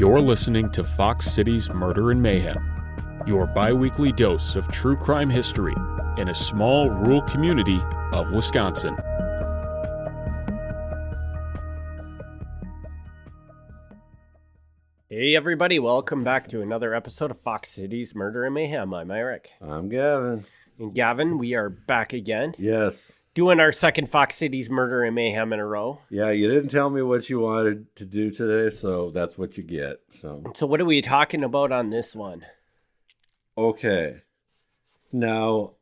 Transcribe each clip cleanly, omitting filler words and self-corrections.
You're listening to Fox City's Murder and Mayhem, your bi-weekly dose of true crime history in a small rural community of Wisconsin. Hey everybody, welcome back to another episode of Fox City's Murder and Mayhem. I'm Eric. I'm Gavin. And Gavin, we are back again. Yes. Doing our second Fox City's Murder and Mayhem in a row. Yeah, you didn't tell me what you wanted to do today, so that's what you get. So what are we talking about on this one? Okay. Now,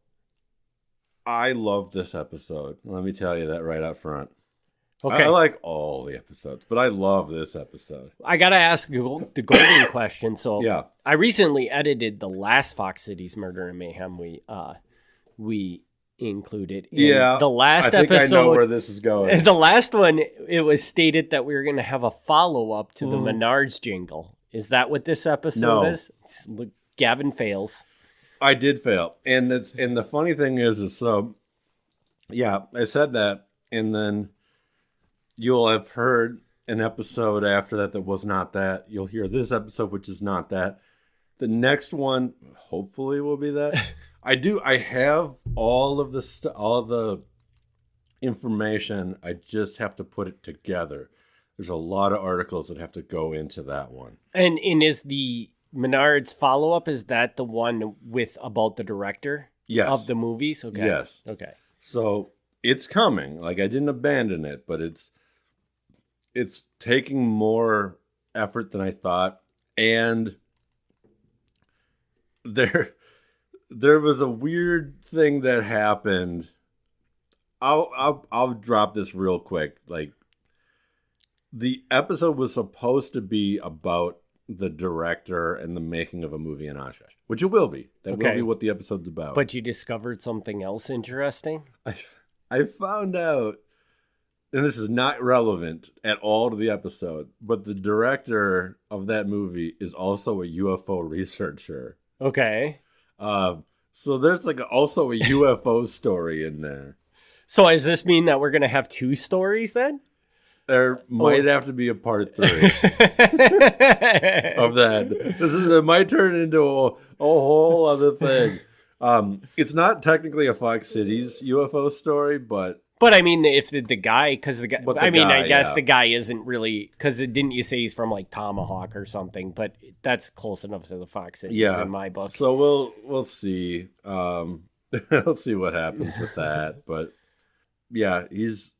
I love this episode. Let me tell you that right up front. Okay. I like all the episodes, but I love this episode. I got to ask the golden question. So yeah. I recently edited the last Fox City's Murder and Mayhem we included. Yeah. The last I think episode, I know where this is going. The last one, it was stated that we were going to have a follow-up to the Menards jingle. Is that what this episode is? Look, Gavin fails. I did fail. And the funny thing is so, yeah, I said that, and then you'll have heard an episode after that was not that. You'll hear this episode, which is not that. The next one, hopefully, will be that. I have all of the information. I just have to put it together. There's a lot of articles that have to go into that one. And is the Menards follow-up, is that the one with about the director of the movies? Okay. Yes. Okay. So it's coming. Like, I didn't abandon it, but it's taking more effort than I thought. And there was a weird thing that happened. I'll drop this real quick. Like, the episode was supposed to be about the director and the making of a movie in Oshkosh, which it will be. That will be what the episode's about. But you discovered something else interesting? I found out, and this is not relevant at all to the episode, but the director of that movie is also a UFO researcher. Okay. So there's also a UFO story in there. So does this mean that we're going to have two stories then? There might have to be a part 3 of that. It might turn into a whole other thing. It's not technically a Fox Cities UFO story, but I mean, if the guy, because the guy, I guess the guy isn't really, because didn't you say he's from like Tomahawk or something? But that's close enough to the Fox Cities in my book. So we'll see. We'll see what happens with that. But yeah, he's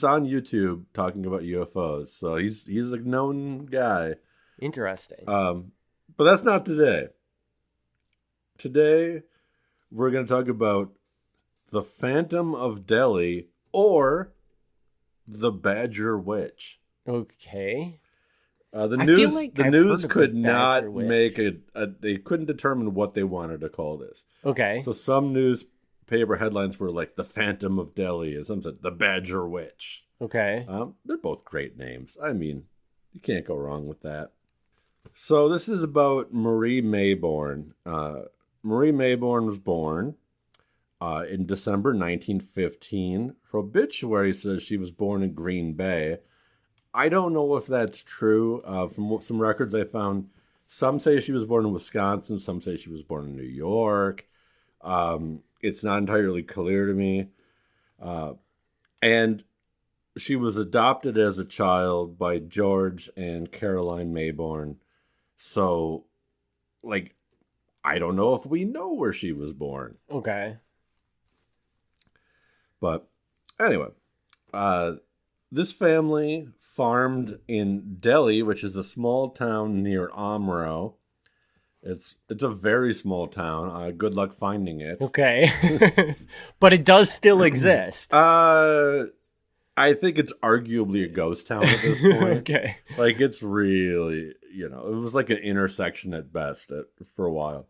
on YouTube talking about UFOs, so he's a known guy. Interesting. But that's not today. Today, we're going to talk about the Phantom of Deli, or the Badger Witch. Okay. The news could not make they couldn't determine what they wanted to call this. Okay. So some newspaper headlines were like the Phantom of Deli, and some said the Badger Witch. Okay. They're both great names. I mean, you can't go wrong with that. So this is about Marie Mayborn. Marie Mayborn was born in December 1915. Her obituary says she was born in Green Bay. I don't know if that's true. From some records I found, some say she was born in Wisconsin. Some say she was born in New York. It's not entirely clear to me. And she was adopted as a child by George and Caroline Mayborn. So, I don't know if we know where she was born. Okay. But anyway, this family farmed in Deli, which is a small town near Omro. It's a very small town. Good luck finding it. Okay. But it does still exist. I think it's arguably a ghost town at this point. Okay. It's really, it was like an intersection at best for a while.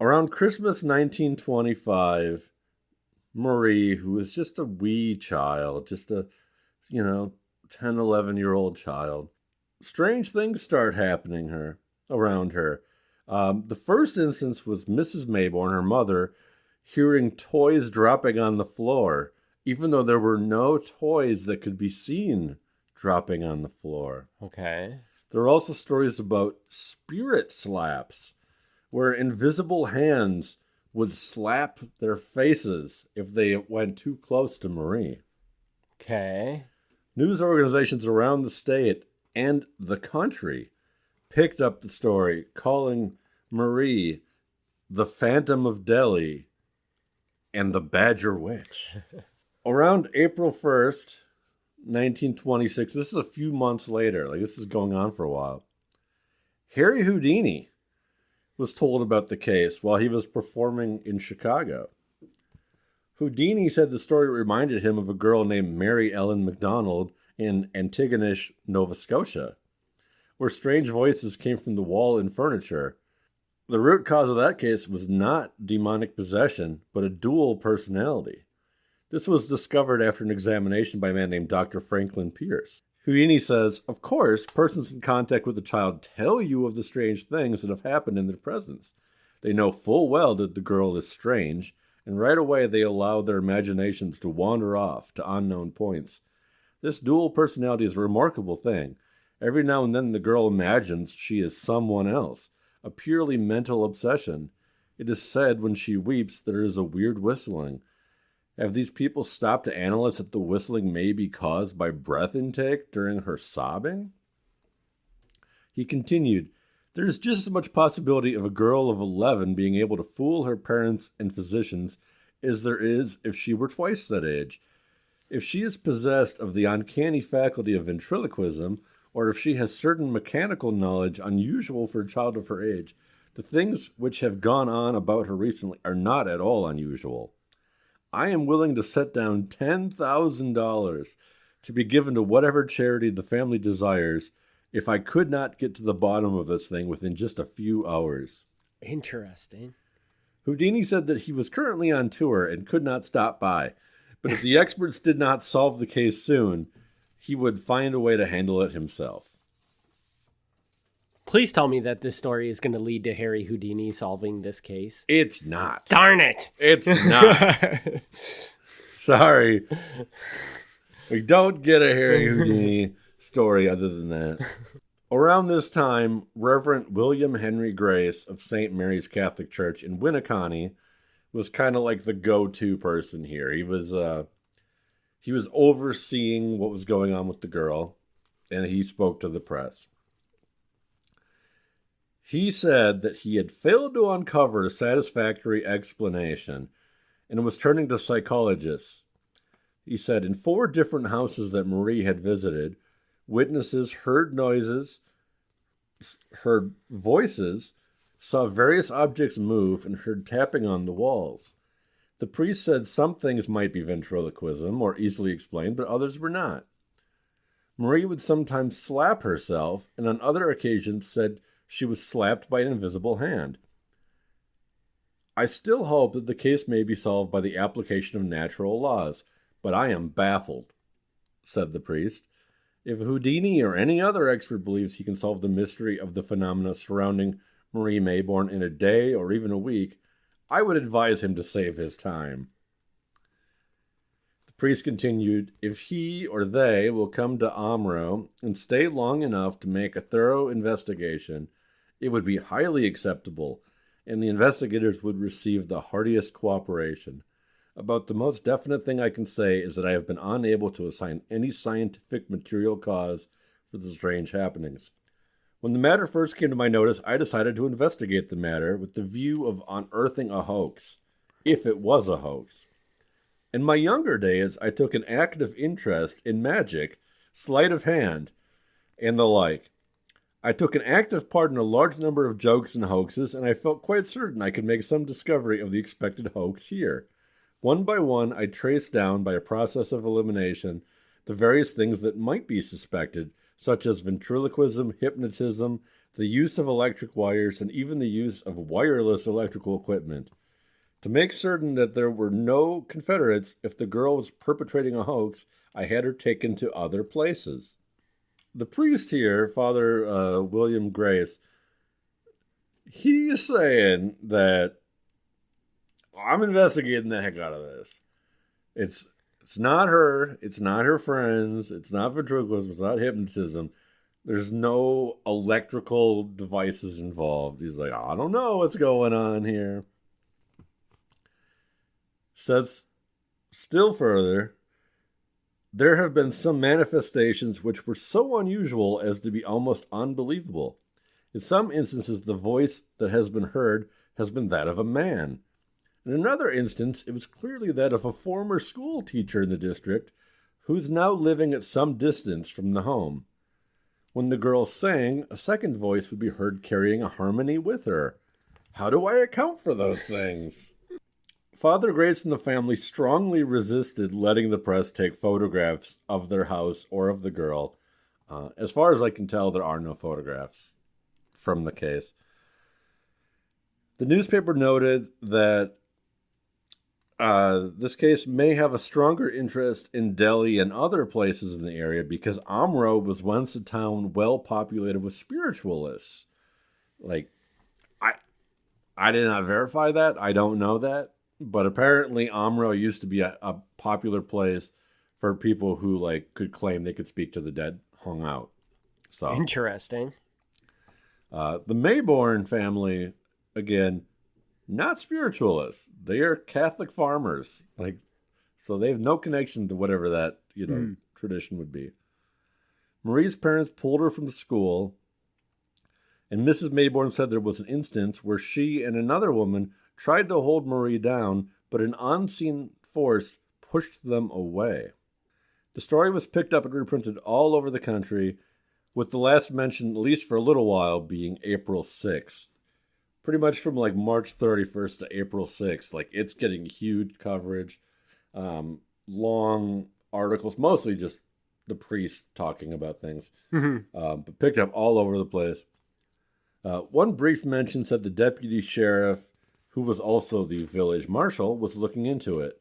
Around Christmas 1925, Marie, who was just a wee child, just a, 10, 11-year-old child, strange things start happening around her. The first instance was Mrs. Mayborn, her mother, hearing toys dropping on the floor, even though there were no toys that could be seen dropping on the floor. Okay. There are also stories about spirit slaps, where invisible hands would slap their faces if they went too close to Marie. Okay. News organizations around the state and the country picked up the story, calling Marie the Phantom of Deli and the Badger Witch. Around April 1st, 1926, this is a few months later, like this is going on for a while, Harry Houdini was told about the case while he was performing in Chicago. Houdini said the story reminded him of a girl named Mary Ellen MacDonald in Antigonish, Nova Scotia, where strange voices came from the wall and furniture. The root cause of that case was not demonic possession, but a dual personality. This was discovered after an examination by a man named Dr. Franklin Pierce. Houdini says, of course, persons in contact with the child tell you of the strange things that have happened in their presence. They know full well that the girl is strange, and right away they allow their imaginations to wander off to unknown points. This dual personality is a remarkable thing. Every now and then the girl imagines she is someone else, a purely mental obsession. It is said when she weeps there is a weird whistling. Have these people stopped to analyze that the whistling may be caused by breath intake during her sobbing? He continued, there's just as much possibility of a girl of 11 being able to fool her parents and physicians as there is if she were twice that age. If she is possessed of the uncanny faculty of ventriloquism, or if she has certain mechanical knowledge unusual for a child of her age, the things which have gone on about her recently are not at all unusual. I am willing to set down $10,000 to be given to whatever charity the family desires if I could not get to the bottom of this thing within just a few hours. Interesting. Houdini said that he was currently on tour and could not stop by, but if the experts did not solve the case soon, he would find a way to handle it himself. Please tell me that this story is going to lead to Harry Houdini solving this case. It's not. Darn it! It's not. Sorry. We don't get a Harry Houdini story other than that. Around this time, Reverend William Henry Grace of St. Mary's Catholic Church in Winneconne was kind of like the go-to person here. He was overseeing what was going on with the girl, and he spoke to the press. He said that he had failed to uncover a satisfactory explanation and was turning to psychologists. He said, in 4 different houses that Marie had visited, witnesses heard noises, heard voices, saw various objects move, and heard tapping on the walls. The priest said some things might be ventriloquism or easily explained, but others were not. Marie would sometimes slap herself, and on other occasions said she was slapped by an invisible hand. I still hope that the case may be solved by the application of natural laws, but I am baffled, said the priest. If Houdini or any other expert believes he can solve the mystery of the phenomena surrounding Marie Mayborn in a day or even a week, I would advise him to save his time. The priest continued, if he or they will come to Omro and stay long enough to make a thorough investigation, it would be highly acceptable, and the investigators would receive the heartiest cooperation. About the most definite thing I can say is that I have been unable to assign any scientific material cause for the strange happenings. When the matter first came to my notice, I decided to investigate the matter with the view of unearthing a hoax, if it was a hoax. In my younger days, I took an active interest in magic, sleight of hand, and the like. I took an active part in a large number of jokes and hoaxes, and I felt quite certain I could make some discovery of the expected hoax here. One by one, I traced down, by a process of elimination, the various things that might be suspected, such as ventriloquism, hypnotism, the use of electric wires, and even the use of wireless electrical equipment. To make certain that there were no Confederates, if the girl was perpetrating a hoax, I had her taken to other places. The priest here, Father William Grace, he's saying that I'm investigating the heck out of this. It's It's not her. It's not her friends. It's not ventriloquism. It's not hypnotism. There's no electrical devices involved. He's like, I don't know what's going on here. Says still further, there have been some manifestations which were so unusual as to be almost unbelievable. In some instances, the voice that has been heard has been that of a man. In another instance, it was clearly that of a former school teacher in the district who's now living at some distance from the home. When the girl sang, a second voice would be heard carrying a harmony with her. How do I account for those things? Father Grace and the family strongly resisted letting the press take photographs of their house or of the girl. As far as I can tell, there are no photographs from the case. The newspaper noted that this case may have a stronger interest in Deli and other places in the area because Omro was once a town well populated with spiritualists. Like, I did not verify that. I don't know that. But apparently Omro used to be a popular place for people who like could claim they could speak to the dead hung out. So interesting. The Mayborn family, again, not spiritualists. They are Catholic farmers. Like, so they have no connection to whatever that, tradition would be. Marie's parents pulled her from school, and Mrs. Mayborn said there was an instance where she and another woman tried to hold Marie down, but an unseen force pushed them away. The story was picked up and reprinted all over the country, with the last mention, at least for a little while, being April 6th. Pretty much from like March 31st to April 6th. Like, it's getting huge coverage, long articles, mostly just the priest talking about things, but picked up all over the place. One brief mention said the deputy sheriff, who was also the village marshal, was looking into it.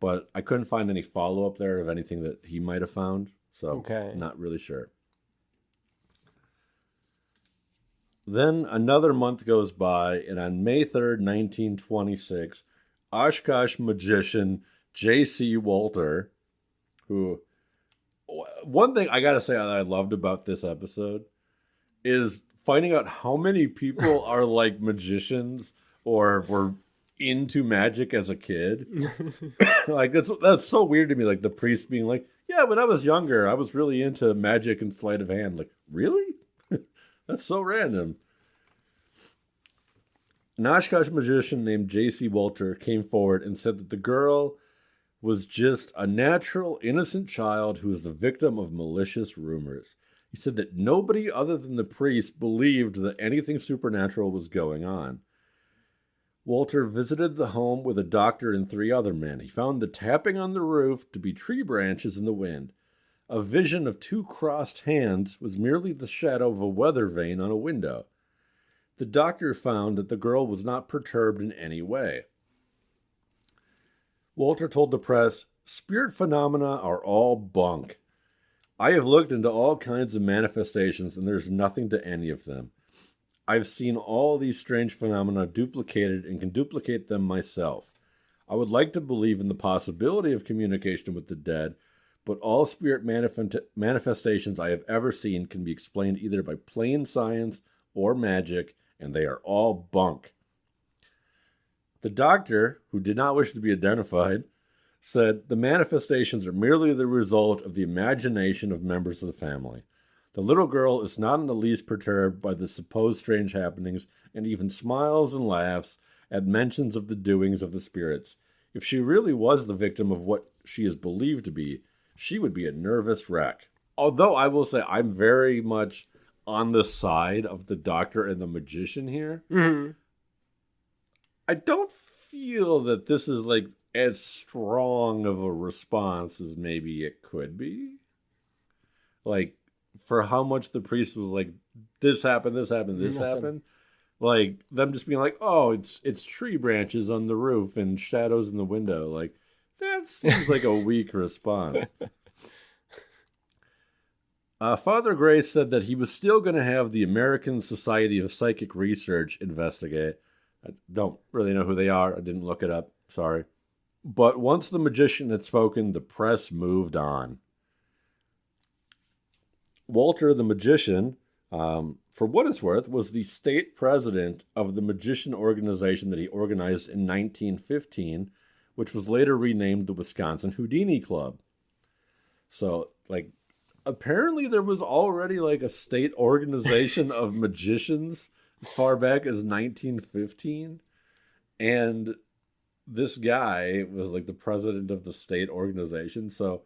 But I couldn't find any follow-up there of anything that he might have found. So, Not really sure. Then another month goes by, and on May 3rd, 1926, Oshkosh magician J.C. Walter, who... One thing I gotta say that I loved about this episode is finding out how many people are like magicians or were into magic as a kid. Like, that's so weird to me. Like, the priest being like, yeah, when I was younger, I was really into magic and sleight of hand. Like, really? That's so random. An Oshkosh magician named J.C. Walter came forward and said that the girl was just a natural, innocent child who was the victim of malicious rumors. He said that nobody other than the priest believed that anything supernatural was going on. Walter visited the home with a doctor and 3 other men. He found the tapping on the roof to be tree branches in the wind. A vision of 2 crossed hands was merely the shadow of a weather vane on a window. The doctor found that the girl was not perturbed in any way. Walter told the press, "Spirit phenomena are all bunk. I have looked into all kinds of manifestations and there's nothing to any of them. I've seen all these strange phenomena duplicated and can duplicate them myself. I would like to believe in the possibility of communication with the dead, but all spirit manifestations I have ever seen can be explained either by plain science or magic, and they are all bunk." The doctor, who did not wish to be identified, said the manifestations are merely the result of the imagination of members of the family. The little girl is not in the least perturbed by the supposed strange happenings and even smiles and laughs at mentions of the doings of the spirits. If she really was the victim of what she is believed to be, she would be a nervous wreck. Although I will say I'm very much on the side of the doctor and the magician here. Mm-hmm. I don't feel that this is like as strong of a response as maybe it could be. Like, for how much the priest was like, this happened, this happened, this happened. Like, them just being like, oh, it's tree branches on the roof and shadows in the window. Like, that seems like a weak response. Father Grace said that he was still going to have the American Society of Psychic Research investigate. I don't really know who they are. I didn't look it up. Sorry. But once the magician had spoken, the press moved on. Walter the magician, for what it's worth, was the state president of the magician organization that he organized in 1915, which was later renamed the Wisconsin Houdini Club. So, like, apparently there was already, like, a state organization of magicians as far back as 1915. And this guy was, like, the president of the state organization. So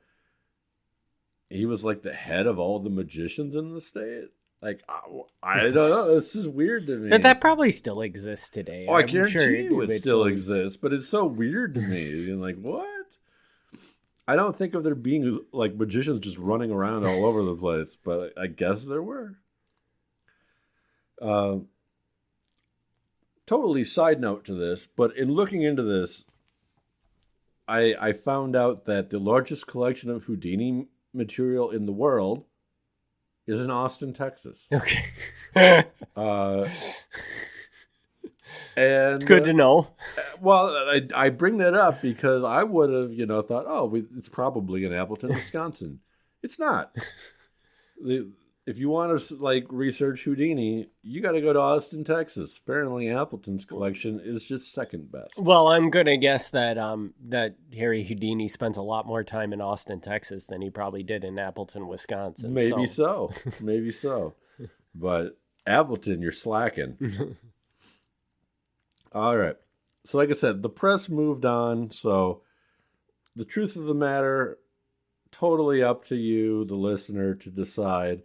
he was, like, the head of all the magicians in the state. Like, I don't know. This is weird to me. That probably still exists today. Oh, I guarantee you it still exists. But it's so weird to me. And like, what? I don't think of there being, like, magicians just running around all over the place. But I guess there were. Totally side note to this. But in looking into this, I found out that the largest collection of Houdini material in the world is in Austin, Texas. Okay. And good to know. Well, I bring that up because I would have, thought, it's probably in Appleton, Wisconsin. It's not. If you want to, like, research Houdini, you got to go to Austin, Texas. Apparently, Appleton's collection is just second best. Well, I'm gonna guess that that Harry Houdini spends a lot more time in Austin, Texas, than he probably did in Appleton, Wisconsin. Maybe so. Maybe so. But Appleton, you're slacking. All right. So, like I said, the press moved on. So, the truth of the matter, totally up to you, the listener, to decide.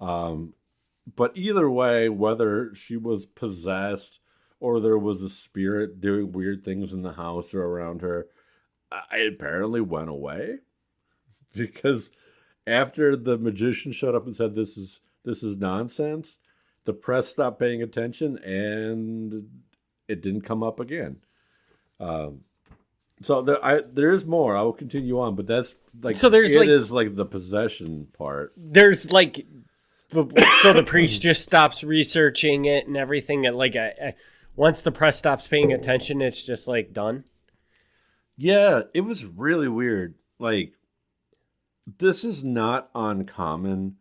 But either way, whether she was possessed or there was a spirit doing weird things in the house or around her, it apparently went away. Because after the magician showed up and said, this is nonsense, the press stopped paying attention and it didn't come up again. So there is more. I will continue on, but that's like, so there's is like the possession part. There's like, so the priest just stops researching it and everything. And like, once the press stops paying attention, it's just like done. Yeah, it was really weird. Like, this is not uncommon.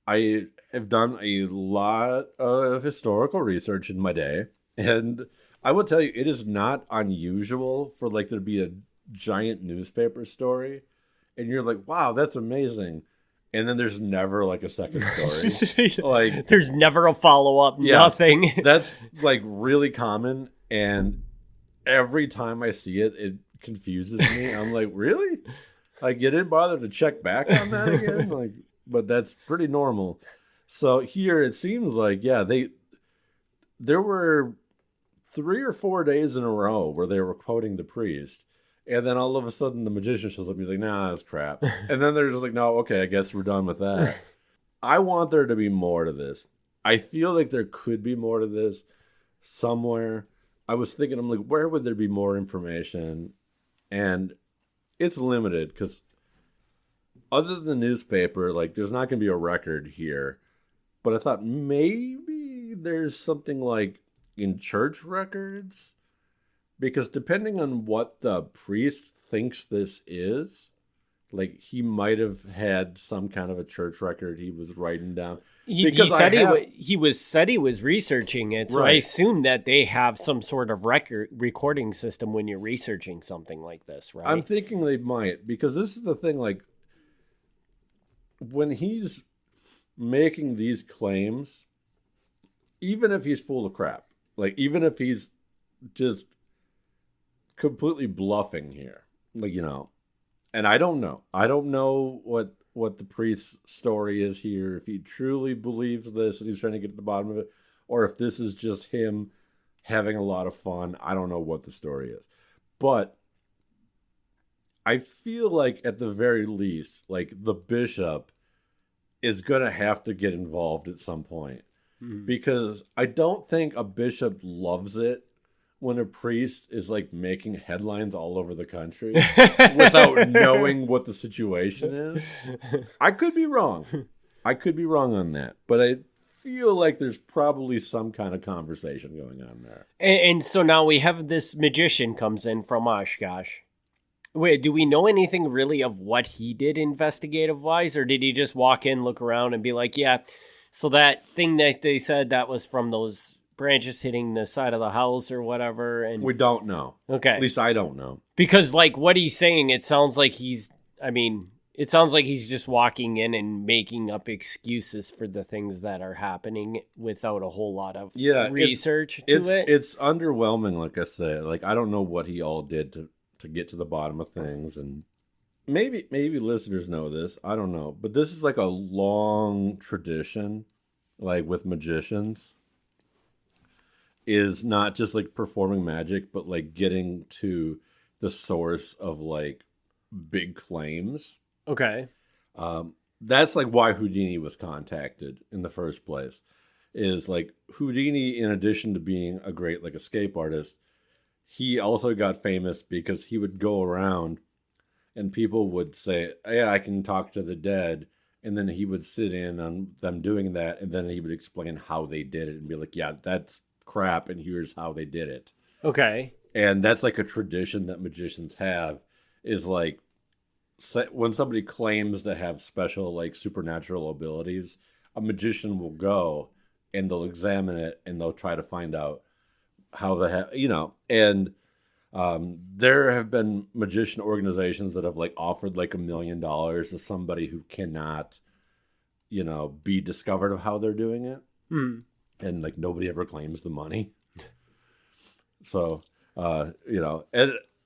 I have done a lot of historical research in my day, and I will tell you, it is not unusual for, like, there to be a giant newspaper story, and you're like, wow, that's amazing. And then there's never, like, a second story. Like, there's never a follow-up, nothing. That's, like, really common, and every time I see it, it confuses me. I'm like, really? Like, you didn't bother to check back on that again? Like, but that's pretty normal. So here it seems like, there were 3 or 4 days in a row where they were quoting the priest. And then all of a sudden the magician shows up and he's like, nah, that's crap. And then they're just like, no, okay, I guess we're done with that. I want there to be more to this. I feel like there could be more to this somewhere. I was thinking, I'm like, where would there be more information? And it's limited because other than the newspaper, like, there's not going to be a record here. But I thought maybe there's something like in church records. Because depending on what the priest thinks this is, like, he might have had some kind of a church record he was writing down. He said he was researching it, so right. I assume that they have some sort of recording system when you're researching something like this, right? I'm thinking they might, because this is the thing, like, when he's making these claims, even if he's full of crap, like, even if he's just completely bluffing here, like, and I don't know what the priest's story is here, if he truly believes this and he's trying to get to the bottom of it, or if this is just him having a lot of fun. I don't know what the story is, but I feel like at the very least, like, the bishop is gonna have to get involved at some point, because I don't think a bishop loves it when a priest is, like, making headlines all over the country without knowing what the situation is. I could be wrong. On that. But I feel like there's probably some kind of conversation going on there. And so now we have this magician comes in from Oshkosh. Wait, do we know anything really of what he did investigative-wise, or did he just walk in, look around, and be like, yeah, so that thing that they said that was from those branches hitting the side of the house or whatever? And we don't know. Okay. At least I don't know. Because, like, what he's saying, it sounds like he's just walking in and making up excuses for the things that are happening without a whole lot of research to it. It's underwhelming, like I said. Like, I don't know what he all did to get to the bottom of things, and maybe listeners know this, I don't know, but this is like a long tradition, like with magicians, is not just like performing magic, but like getting to the source of like big claims. Okay. That's like why Houdini was contacted in the first place, is like Houdini, in addition to being a great like escape artist, he also got famous because he would go around and people would say, yeah, I can talk to the dead. And then he would sit in on them doing that. And then he would explain how they did it and be like, yeah, that's crap. And here's how they did it. Okay. And that's like a tradition that magicians have, is like when somebody claims to have special like supernatural abilities, a magician will go and they'll examine it and they'll try to find out how and there have been magician organizations that have like offered like $1 million to somebody who cannot, be discovered of how they're doing it. And like nobody ever claims the money. So, and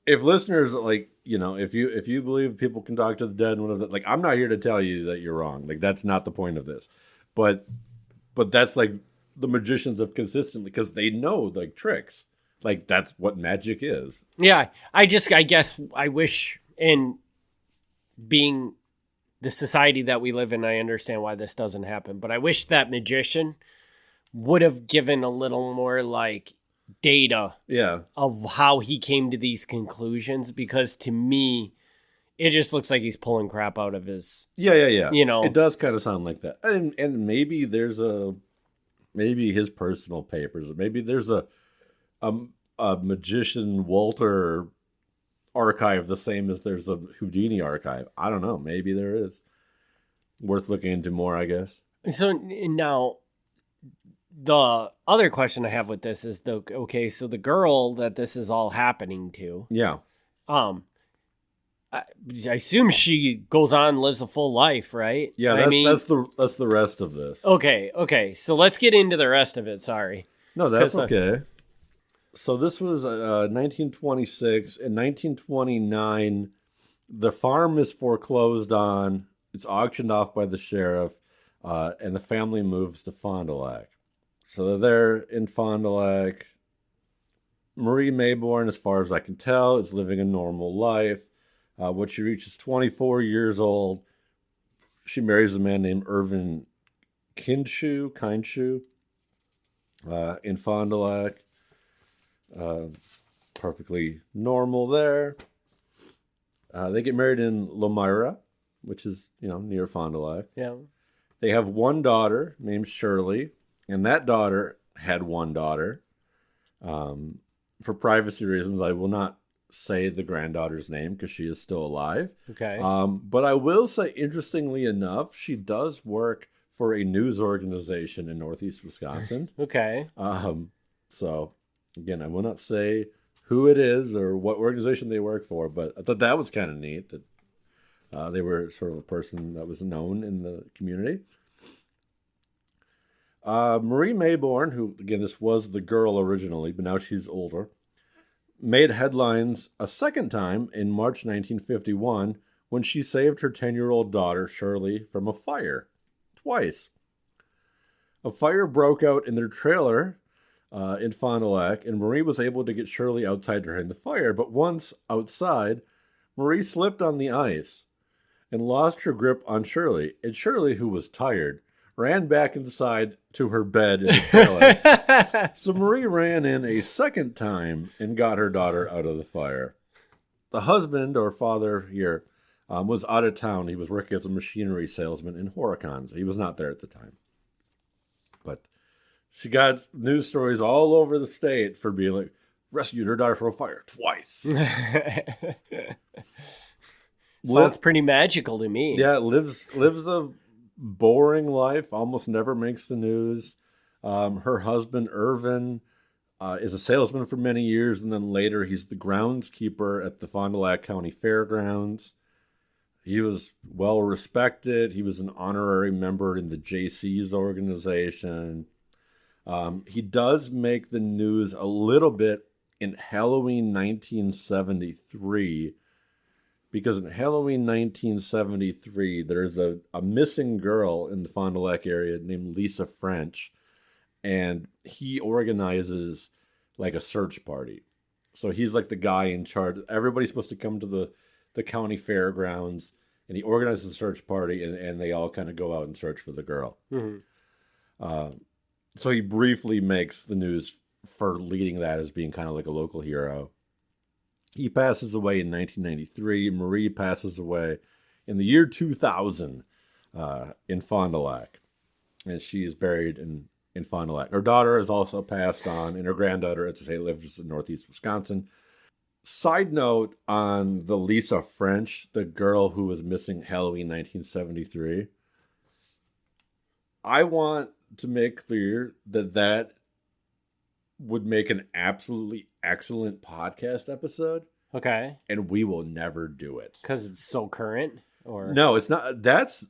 if listeners like, if you believe people can talk to the dead and whatever, like, I'm not here to tell you that you're wrong. Like, that's not the point of this, but that's like, the magicians have consistently, because they know like tricks, like that's what magic is. Yeah, I guess I wish, in being the society that we live in, I understand why this doesn't happen, but I wish that magician would have given a little more like data of how he came to these conclusions, because to me it just looks like he's pulling crap out of his it does kind of sound like that. And maybe there's maybe his personal papers, or maybe there's a magician Walter archive the same as there's a Houdini archive. I don't know. Maybe there is. Worth looking into more, I guess. So now, the other question I have with this is so the girl that this is all happening to. Yeah. I assume she goes on and lives a full life, right? Yeah, that's the rest of this. Okay. So let's get into the rest of it. Sorry. No, that's okay. So this was 1926. In 1929, the farm is foreclosed on. It's auctioned off by the sheriff, and the family moves to Fond du Lac. So they're there in Fond du Lac. Marie Mayborn, as far as I can tell, is living a normal life. When she reaches 24 years old, she marries a man named Irvin Kindschuh in Fond du Lac. Perfectly normal there. They get married in Lomira, which is, near Fond du Lac. Yeah. They have one daughter named Shirley, and that daughter had one daughter. For privacy reasons, I will not say the granddaughter's name because she is still alive. Okay. But I will say, interestingly enough, she does work for a news organization in Northeast Wisconsin. Okay. So again, I will not say who it is or what organization they work for, but I thought that was kind of neat that they were sort of a person that was known in the community. Marie Mayborn, who, again, this was the girl originally, but now she's older, made headlines a second time in March 1951 when she saved her 10-year-old daughter, Shirley, from a fire. Twice. A fire broke out in their trailer in Fond du Lac, and Marie was able to get Shirley outside during the fire, but once outside, Marie slipped on the ice and lost her grip on Shirley, and Shirley, who was tired, ran back inside to her bed in the trailer. So Marie ran in a second time and got her daughter out of the fire. The husband, or father here, was out of town. He was working as a machinery salesman in Horicon, so he was not there at the time. But She got news stories all over the state for being like, rescued her daughter from a fire twice. Sounds pretty magical to me. Yeah, lives a boring life, almost never makes the news. Her husband, Irvin, is a salesman for many years, and then later he's the groundskeeper at the Fond du Lac County Fairgrounds. He was well respected. He was an honorary member in the JC's organization. He does make the news a little bit in Halloween 1973, because in Halloween 1973, there's a missing girl in the Fond du Lac area named Lisa French, and he organizes like a search party. So he's like the guy in charge. Everybody's supposed to come to the county fairgrounds, and he organizes a search party, and they all kind of go out and search for the girl. Mm-hmm. So he briefly makes the news for leading that as being kind of like a local hero. He passes away in 1993. Marie passes away in the year 2000 in Fond du Lac, and she is buried in Fond du Lac. Her daughter has also passed on, and her granddaughter, as I say, lives in northeast Wisconsin. Side note on the Lisa French, the girl who was missing Halloween 1973. I want to make clear that would make an absolutely excellent podcast episode. Okay. And we will never do it. Because it's so current? Or no, it's not. That's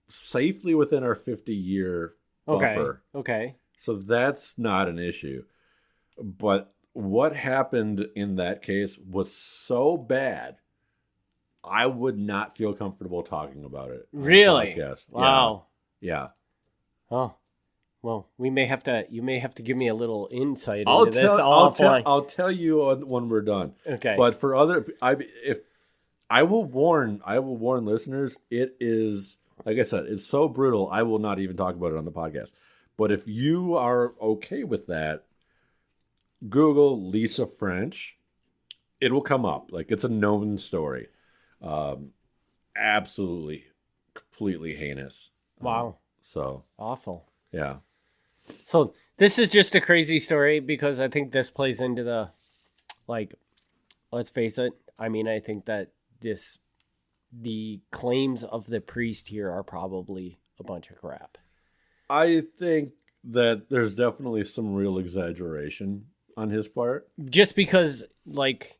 safely within our 50-year buffer. Okay. So that's not an issue. But what happened in that case was so bad, I would not feel comfortable talking about it. Really? Wow. Yeah. Oh. Well, you may have to give me a little insight into this. I'll tell you when we're done. Okay. But for I will warn listeners, it is, like I said, it's so brutal. I will not even talk about it on the podcast. But if you are okay with that, Google Lisa French. It will come up. Like, it's a known story. Absolutely, completely heinous. Wow. So awful. Yeah. So this is just a crazy story because I think this plays into the, like, let's face it. I mean, I think that the claims of the priest here are probably a bunch of crap. I think that there's definitely some real exaggeration on his part. Just because, like,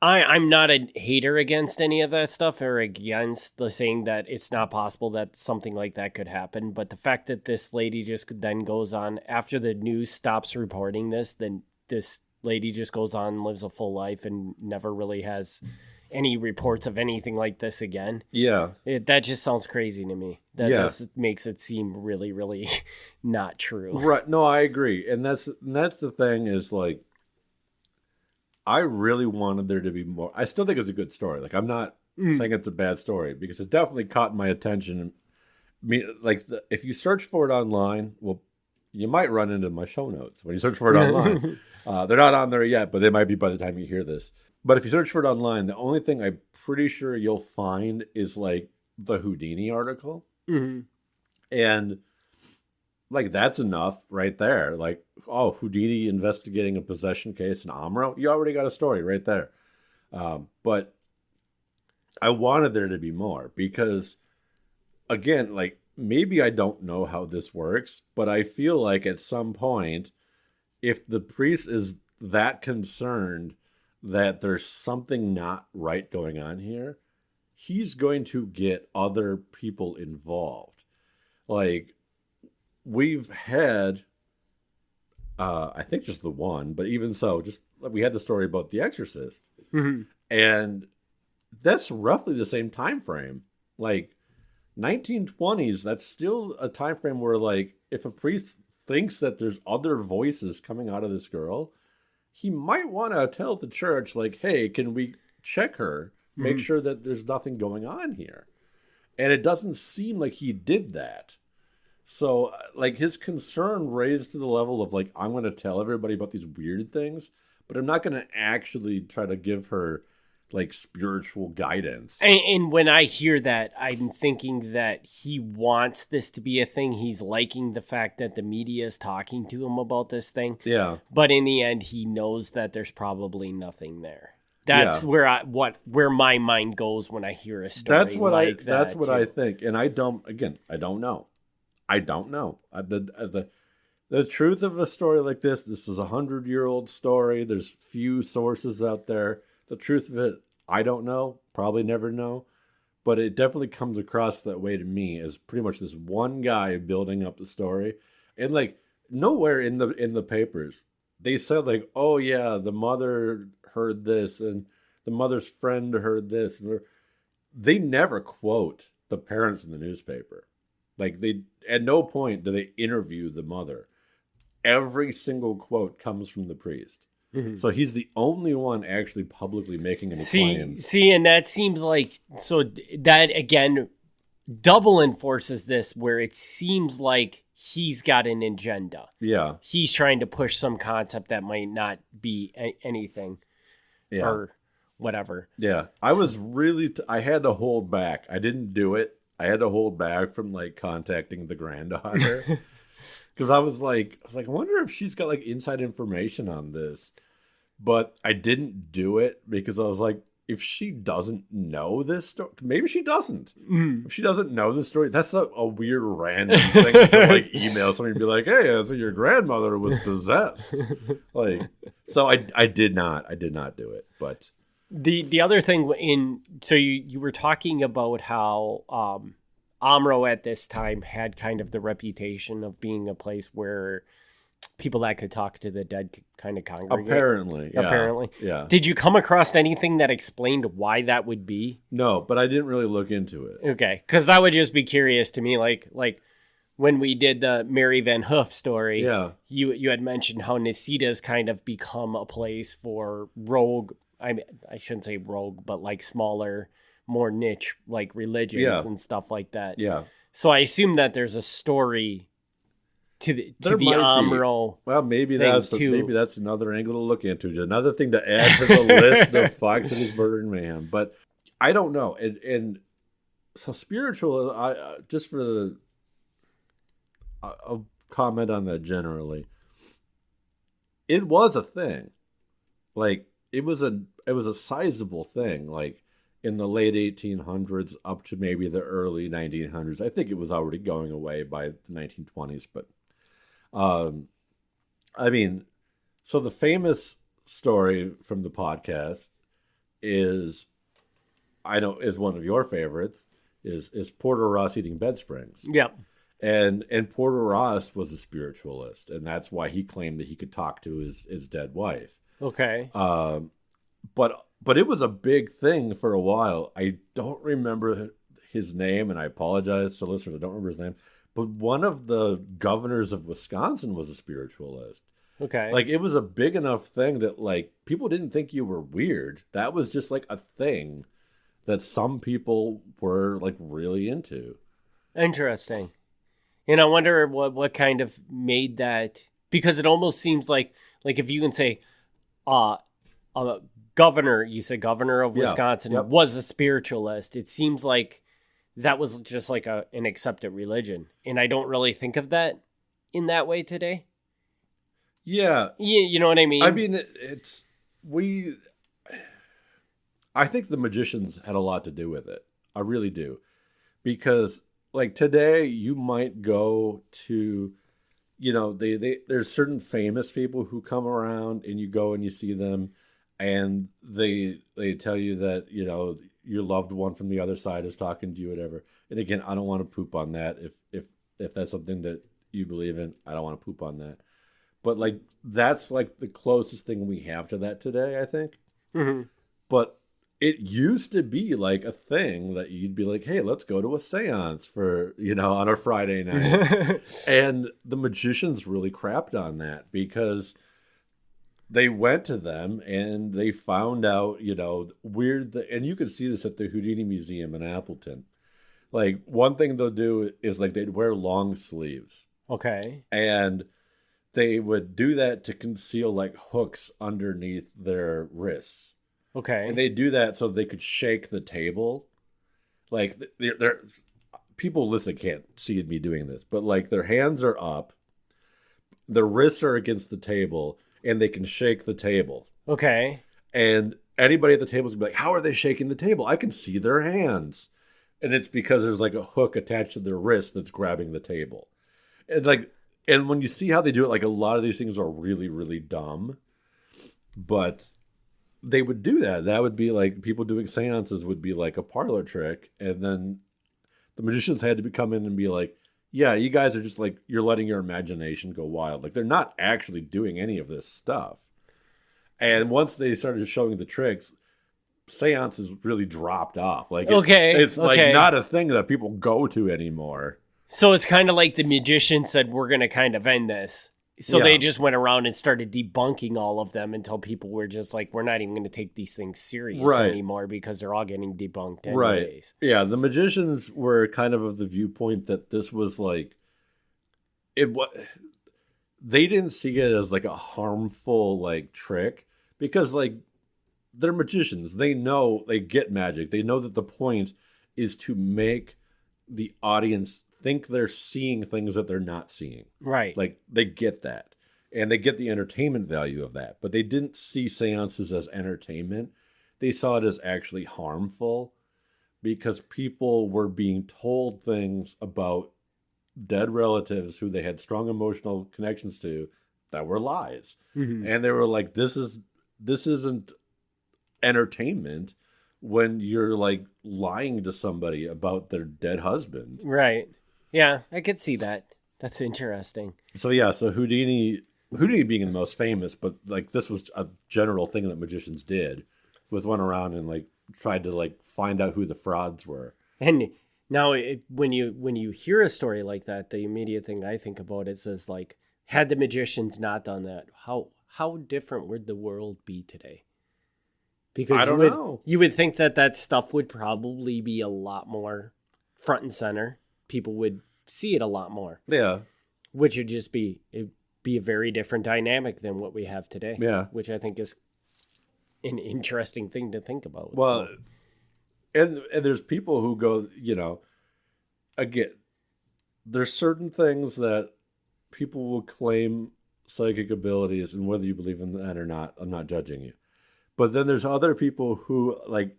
I'm not a hater against any of that stuff or against the saying that it's not possible that something like that could happen. But the fact that this lady just then goes on, after the news stops reporting this, then this lady just goes on, lives a full life, and never really has any reports of anything like this again. Yeah. That just sounds crazy to me. That just makes it seem really, really not true. Right. No, I agree. And that's the thing is, like, I really wanted there to be more. I still think it's a good story. Like, I'm not saying it's a bad story because it definitely caught my attention. I mean, like, if you search for it online, well, you might run into my show notes when you search for it online. They're not on there yet, but they might be by the time you hear this. But if you search for it online, the only thing I'm pretty sure you'll find is, like, the Houdini article. Mm-hmm. And, like, that's enough right there. Like, oh, Houdini investigating a possession case in Omro. You already got a story right there. But I wanted there to be more because, again, like, maybe I don't know how this works, but I feel like at some point, if the priest is that concerned that there's something not right going on here, he's going to get other people involved. Like, we've had, I think just the one, but even so, just we had the story about The Exorcist. Mm-hmm. And that's roughly the same time frame. Like, 1920s, that's still a time frame where, like, if a priest thinks that there's other voices coming out of this girl, he might want to tell the church, like, hey, can we check her, make sure that there's nothing going on here. And it doesn't seem like he did that. So, like, his concern raised to the level of, like, I'm going to tell everybody about these weird things, but I'm not going to actually try to give her like spiritual guidance. And when I hear that, I'm thinking that he wants this to be a thing. He's liking the fact that the media is talking to him about this thing. Yeah. But in the end, he knows that there's probably nothing there. That's where my mind goes when I hear a story. That's what like that's what too. I think. And I don't know. The truth of a story like this is a 100-year-old story. There's few sources out there. The truth of it, I don't know. Probably never know. But it definitely comes across that way to me as pretty much this one guy building up the story. And like nowhere in the papers they said like, oh yeah, the mother heard this and the mother's friend heard this. They never quote the parents in the newspaper. Like they at no point do they interview the mother. Every single quote comes from the priest. Mm-hmm. So he's the only one actually publicly making any claims. And that seems like, so that again double enforces this where it seems like he's got an agenda. Yeah. He's trying to push some concept that might not be anything or whatever. Yeah. I was really, I had to hold back. I didn't do it. I had to hold back from like contacting the granddaughter. Because I was like, I wonder if she's got like inside information on this. But I didn't do it because I was like, if she doesn't know this story, maybe she doesn't. Mm. If she doesn't know this story, that's a weird random thing to like email somebody and be like, hey, so your grandmother was possessed. Like, so I did not do it. But the other thing so you were talking about how Omro at this time had kind of the reputation of being a place where people that could talk to the dead could kind of congregate. Apparently. Yeah. Did you come across anything that explained why that would be? No, but I didn't really look into it. Okay. Because that would just be curious to me. Like when we did the Mary Van Hoof story, you had mentioned how Nisida's kind of become a place for rogue, I shouldn't say rogue, but like smaller, more niche like religions and stuff like that. Yeah. So I assume that there's a story to the Omro. Well, maybe that's another angle to look into. Another thing to add to the list of Fox Cities Murder and Mayhem. But I don't know. And so spiritual, just for I'll comment on that generally. It was a thing. Like it was a sizable thing. Like in the late 1800s up to maybe the early 1900s. I think it was already going away by the 1920s, but I mean, so the famous story from the podcast is one of your favorites is Porter Ross eating bed springs. Yep. And Porter Ross was a spiritualist, and that's why he claimed that he could talk to his dead wife. Okay. But it was a big thing for a while. I don't remember his name, and I apologize to listeners. I don't remember his name. But one of the governors of Wisconsin was a spiritualist. Okay. Like, it was a big enough thing that, like, people didn't think you were weird. That was just, like, a thing that some people were, like, really into. Interesting. And I wonder what kind of made that... Because it almost seems like if you can say... governor, you said governor of Wisconsin, was a spiritualist. It seems like that was just like an accepted religion. And I don't really think of that in that way today. Yeah. You know what I mean? I mean, I think the magicians had a lot to do with it. I really do. Because like today you might go to, there's certain famous people who come around and you go and you see them. And they tell you that, your loved one from the other side is talking to you, whatever. And again, I don't want to poop on that. If that's something that you believe in, I don't want to poop on that. But like, that's like the closest thing we have to that today, I think. Mm-hmm. But it used to be like a thing that you'd be like, hey, let's go to a seance for, on a Friday night. And the magicians really crapped on that because they went to them and they found out, weird. And you could see this at the Houdini Museum in Appleton. Like, one thing they'll do is like they'd wear long sleeves. Okay. And they would do that to conceal like hooks underneath their wrists. Okay. And they do that so they could shake the table. Like, they're people listen can't see me doing this, but like their hands are up, their wrists are against the table, and they can shake the table. Okay. And anybody at the table is gonna be like, how are they shaking the table? I can see their hands. And it's because there's like a hook attached to their wrist that's grabbing the table. And when you see how they do it, like a lot of these things are really, really dumb. But they would do that. That would be like people doing seances would be like a parlor trick. And then the magicians had to come in and be like, yeah, you guys are just like, you're letting your imagination go wild. Like they're not actually doing any of this stuff. And once they started showing the tricks, seances really dropped off. Like it's like not a thing that people go to anymore. So it's kind of like the magician said, we're going to kind of end this. So they just went around and started debunking all of them until people were just like, we're not even going to take these things serious anymore because they're all getting debunked anyways. Right. Yeah, the magicians were kind of the viewpoint that this was like, they didn't see it as like a harmful like trick because like they're magicians. They know, they get magic. They know that the point is to make the audience think they're seeing things that they're not seeing. Right. Like they get that. And they get the entertainment value of that. But they didn't see seances as entertainment. They saw it as actually harmful because people were being told things about dead relatives who they had strong emotional connections to that were lies. Mm-hmm. And they were like, this isn't entertainment when you're like lying to somebody about their dead husband. Right. Yeah, I could see that. That's interesting. So Houdini being the most famous, but like this was a general thing that magicians did, was went around and like tried to like find out who the frauds were. And now when you hear a story like that, the immediate thing I think about is like, had the magicians not done that, how different would the world be today? Because I don't know. You would think that stuff would probably be a lot more front and center. People would see it a lot more. Yeah. Which would just be a very different dynamic than what we have today. Yeah. Which I think is an interesting thing to think about. Well, and there's people who go, again, there's certain things that people will claim psychic abilities, and whether you believe in that or not, I'm not judging you. But then there's other people who, like,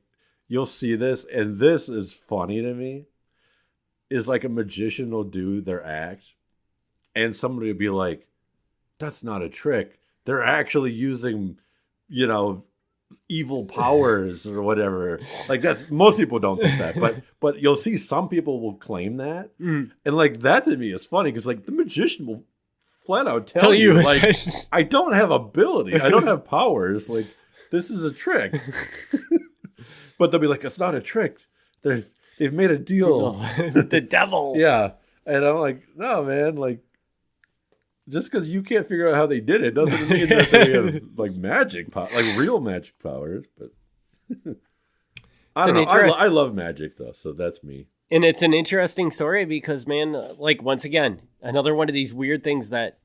you'll see this, and this is funny to me, is like a magician will do their act, and somebody will be like, that's not a trick. They're actually using, evil powers or whatever. Like, that's, most people don't think that, but you'll see some people will claim that. And like, that to me is funny, because like the magician will flat out tell you, like, I don't have ability. I don't have powers. Like, this is a trick. But they'll be like, it's not a trick. They've made a deal. The devil. Yeah. And I'm like, no, man, like, just because you can't figure out how they did it doesn't mean that they have like magic like real magic powers. But I don't know. I love magic though, so that's me. And it's an interesting story because, man, like, once again, another one of these weird things that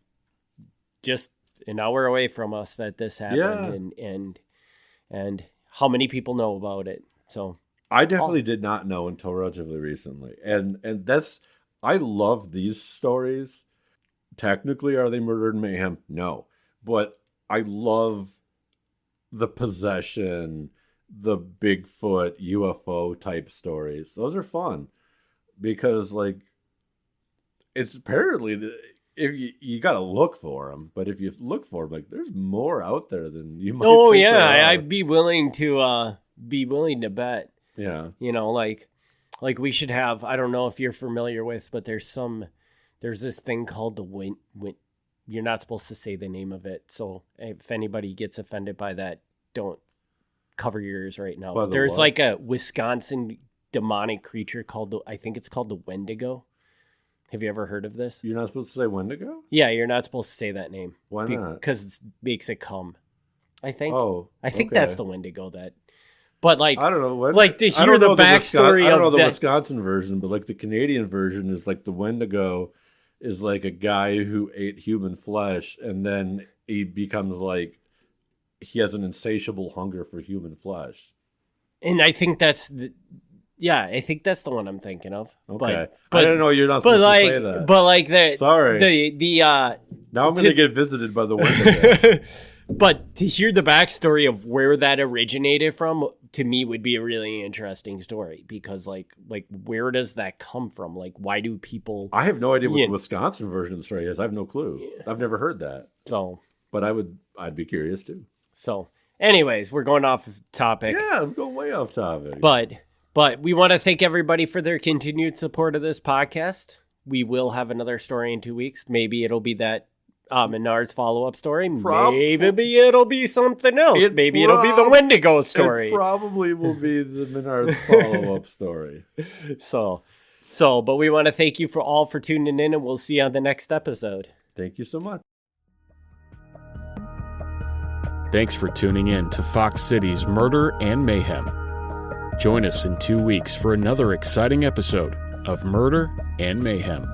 just an hour away from us that this happened, and how many people know about it. So I definitely did not know until relatively recently, and that's, I love these stories. Technically, are they murder and mayhem? No, but I love the possession, the Bigfoot, UFO type stories. Those are fun because, like, it's apparently if you got to look for them, but if you look for them, like, there's more out there than you might. Oh yeah, I'd be willing to bet. Yeah, like we should have. I don't know if you're familiar with, but there's this thing called the wind. You're not supposed to say the name of it, so if anybody gets offended by that, don't cover your ears right now. There's what? Like a Wisconsin demonic creature called I think it's called the Wendigo. Have you ever heard of this? You're not supposed to say Wendigo? Yeah, you're not supposed to say that name. Why not? Because it makes it come. I think. Oh, I think that's the Wendigo that. But like, I don't know. Like to hear the backstory. I don't know the Wisconsin version, but like the Canadian version is like the Wendigo is like a guy who ate human flesh, and then he becomes like he has an insatiable hunger for human flesh. And I think that's I think that's the one I'm thinking of. Okay. But I didn't know you're not supposed to say that. But like Sorry. Now I'm going to get visited by the window. But to hear the backstory of where that originated from, to me, would be a really interesting story, because like where does that come from? Like, why do people? I have no idea what the Wisconsin version of the story is. I have no clue. I've never heard that. So, but I'd be curious too. So, anyways, we're going off topic. Yeah, I'm going way off topic. But we want to thank everybody for their continued support of this podcast. We will have another story in 2 weeks. Maybe it'll be that Menard's follow-up story. Maybe it'll be something else. Maybe it'll be the Wendigo story. It probably will be the Menard's follow-up story. But we want to thank you all for tuning in, and we'll see you on the next episode. Thank you so much. Thanks for tuning in to Fox City's Murder and Mayhem. Join us in 2 weeks for another exciting episode of Murder and Mayhem.